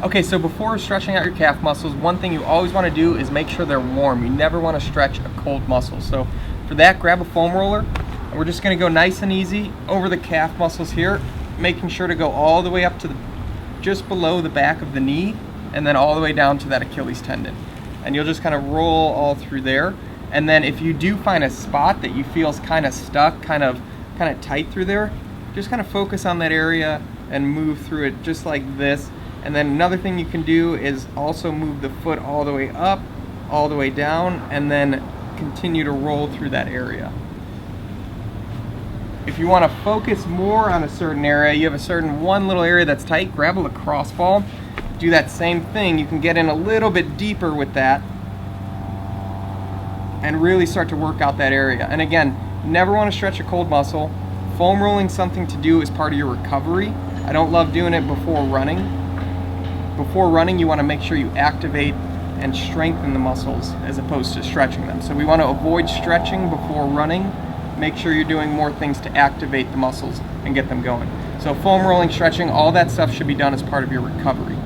Okay, so before stretching out your calf muscles, one thing you always want to do is make sure they're warm. You never want to stretch a cold muscle. So for that, grab a foam roller, and we're just going to go nice and easy over the calf muscles here, making sure to go all the way up to just below the back of the knee, and then all the way down to that Achilles tendon. And you'll just kind of roll all through there. And then if you do find a spot that you feel is kind of stuck, kind of tight through there, just kind of focus on that area and move through it just like this. And then another thing you can do is also move the foot all the way up, all the way down, and then continue to roll through that area. If you want to focus more on a certain area, you have a certain one little area that's tight, grab a lacrosse ball, do that same thing. You can get in a little bit deeper with that and really start to work out that area. And again, never want to stretch a cold muscle. Foam rolling something to do as part of your recovery. I don't love doing it before running. Before running, you want to make sure you activate and strengthen the muscles as opposed to stretching them. So we want to avoid stretching before running. Make sure you're doing more things to activate the muscles and get them going. So foam rolling, stretching, all that stuff should be done as part of your recovery.